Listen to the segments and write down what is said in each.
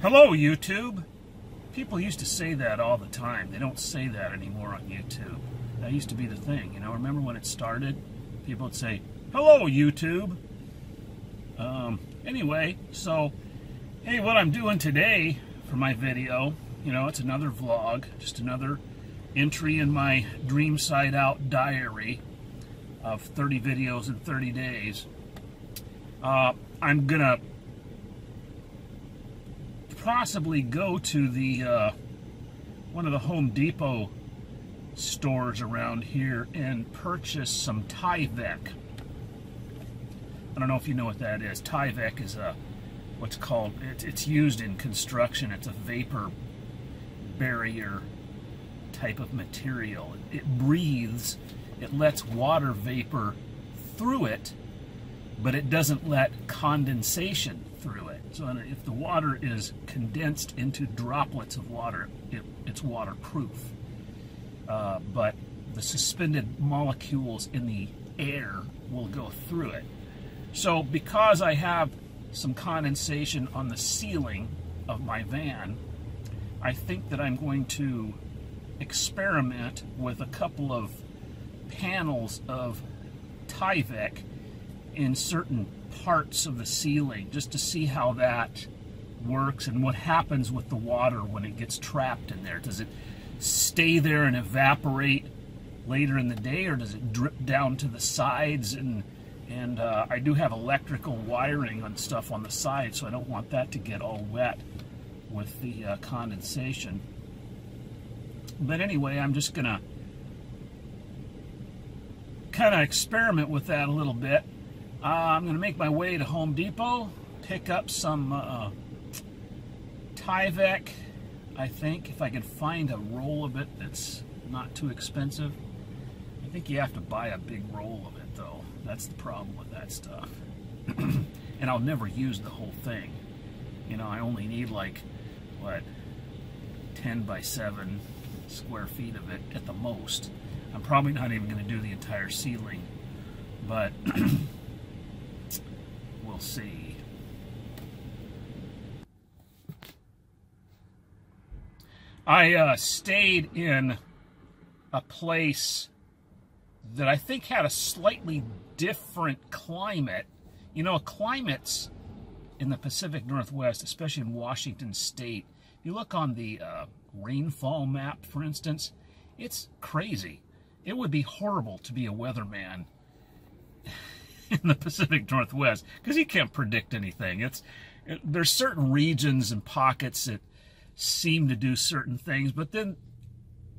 Hello, YouTube. People used to say that all the time. They don't say that anymore on YouTube. That used to be the thing, you know. Remember when it started? People would say, hello, YouTube. Anyway, so, hey, what I'm doing today for my video, you know, it's another vlog, just another entry in my DreamSideOut diary of 30 videos in 30 days. I'm gonna possibly go to the one of the Home Depot stores around here and purchase some Tyvek. I don't know if you know what that is. Tyvek is what's called, it's used in construction. It's a vapor barrier type of material. It breathes, it lets water vapor through it, but it doesn't let condensation through it. So if the water is condensed into droplets of water, it's waterproof. But the suspended molecules in the air will go through it. So because I have some condensation on the ceiling of my van, I think that I'm going to experiment with a couple of panels of Tyvek in certain parts of the ceiling, just to see how that works and what happens with the water when it gets trapped in there. Does it stay there and evaporate later in the day, or does it drip down to the sides? And I do have electrical wiring on stuff on the side, so I don't want that to get all wet with the condensation. But anyway, I'm just gonna kind of experiment with that a little bit. I'm going to make my way to Home Depot, pick up some Tyvek, I think, if I can find a roll of it that's not too expensive. I think you have to buy a big roll of it, though. That's the problem with that stuff. And I'll never use the whole thing. You know, I only need like, what, 10 by 7 square feet of it at the most. I'm probably not even going to do the entire ceiling, but we'll see. I stayed in a place that I think had a slightly different climate. You know, climates in the Pacific Northwest, especially in Washington State, if you look on the rainfall map, for instance, it's crazy. It would be horrible to be a weatherman in the Pacific Northwest, because you can't predict anything. There's certain regions and pockets that seem to do certain things, but then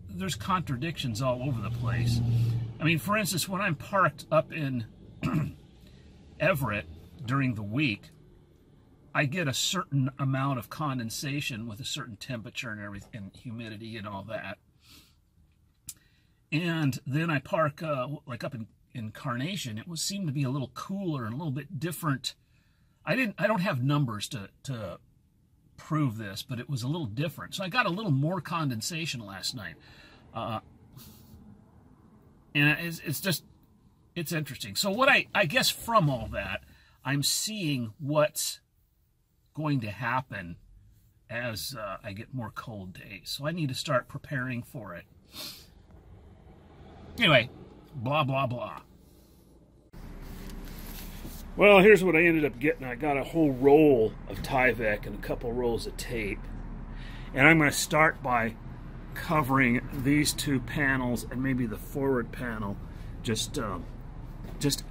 there's contradictions all over the place. I mean, for instance, when I'm parked up in Everett during the week, I get a certain amount of condensation with a certain temperature and everything, humidity and all that. And then I park like up in Carnation. It seemed to be a little cooler and a little bit different. I don't have numbers to prove this, but it was a little different. So I got a little more condensation last night. And it's interesting. So what I guess from all that, I'm seeing what's going to happen as I get more cold days. So I need to start preparing for it. Anyway, blah, blah, blah. Well, here's what I ended up getting. I got a whole roll of Tyvek and a couple rolls of tape. And I'm going to start by covering these two panels and maybe the forward panel just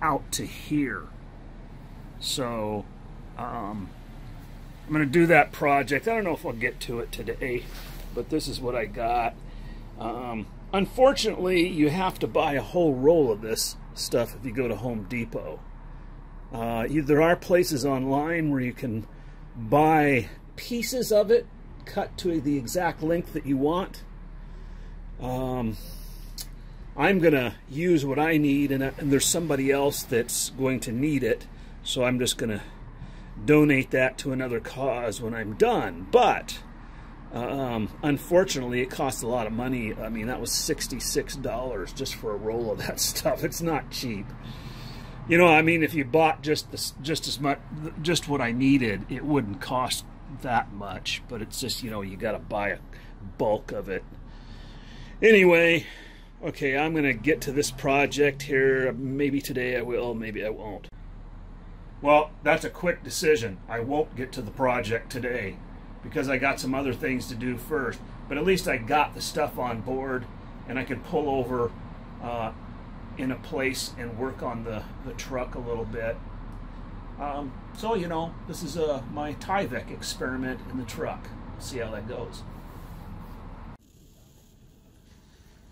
out to here. So, I'm going to do that project. I don't know if I'll get to it today, but this is what I got. Unfortunately, you have to buy a whole roll of this stuff if you go to Home Depot. There are places online where you can buy pieces of it, cut to the exact length that you want. I'm going to use what I need, and there's somebody else that's going to need it, so I'm just going to donate that to another cause when I'm done. But unfortunately, it costs a lot of money. I mean, that was $66 just for a roll of that stuff. It's not cheap. You know, I mean, if you bought just as much, just what I needed, it wouldn't cost that much, but it's just, you know, you got to buy a bulk of it. Anyway, okay, I'm going to get to this project here. Maybe today I will, maybe I won't. Well, that's a quick decision. I won't get to the project today because I got some other things to do first. But at least I got the stuff on board, and I could pull over in a place and work on the truck a little bit. So, you know, this is my Tyvek experiment in the truck. See how that goes.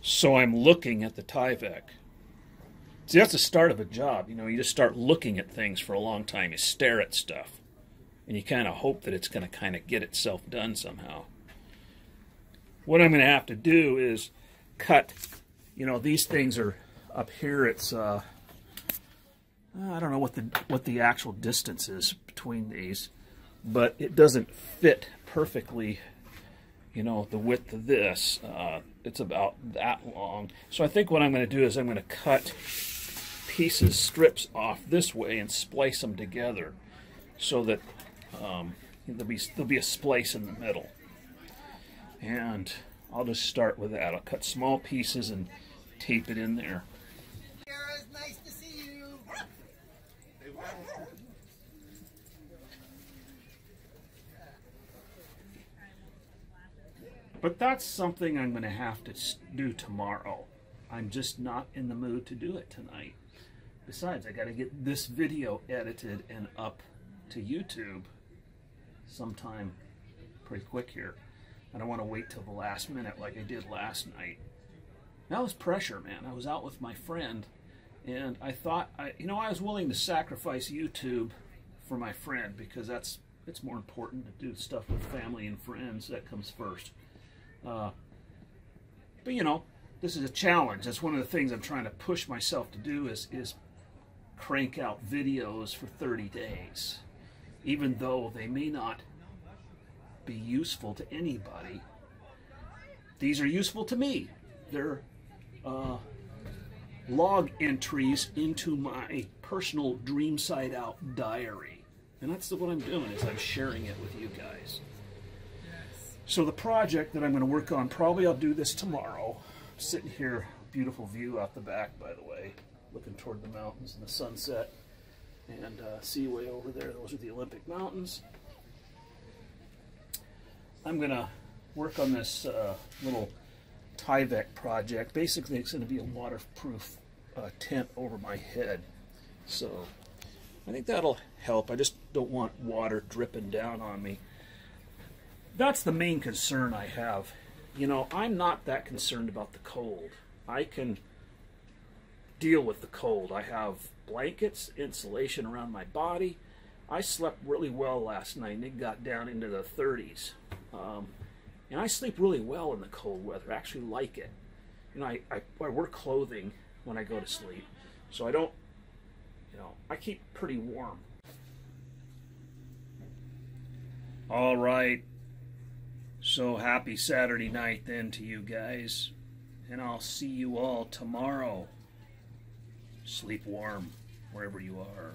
So I'm looking at the Tyvek. See, that's the start of a job. You know, you just start looking at things for a long time. You stare at stuff, and you kind of hope that it's going to kind of get itself done somehow. What I'm going to have to do is cut, you know, these things are up here. It's, I don't know what the actual distance is between these, but it doesn't fit perfectly, you know, the width of this. It's about that long. So I think what I'm going to do is I'm going to cut pieces, strips off this way and splice them together so that there'll be a splice in the middle. And I'll just start with that. I'll cut small pieces and tape it in there. It's nice to see you. But that's something I'm going to have to do tomorrow. I'm just not in the mood to do it tonight. Besides, I got to get this video edited and up to YouTube sometime pretty quick here. I don't want to wait till the last minute like I did last night. That was pressure, man. I was out with my friend, and I thought, I was willing to sacrifice YouTube for my friend because it's more important to do stuff with family and friends. That comes first. But you know, this is a challenge. That's one of the things I'm trying to push myself to do is crank out videos for 30 days. Even though they may not be useful to anybody, these are useful to me. They're log entries into my personal DreamSideOut diary. And that's what I'm doing, is I'm sharing it with you guys. So the project that I'm going to work on, probably I'll do this tomorrow. I'm sitting here, beautiful view out the back, by the way, looking toward the mountains and the sunset. And see way over there, those are the Olympic Mountains. I'm going to work on this little Tyvek project. Basically, it's going to be a waterproof tent over my head. So I think that'll help. I just don't want water dripping down on me. That's the main concern I have. You know, I'm not that concerned about the cold. I can deal with the cold. I have blankets, insulation around my body. I slept really well last night, and it got down into the 30s. And I sleep really well in the cold weather. I actually like it. You know, I wear clothing when I go to sleep, so I don't, you know, I keep pretty warm. All right. So happy Saturday night then to you guys, and I'll see you all tomorrow. Sleep warm wherever you are.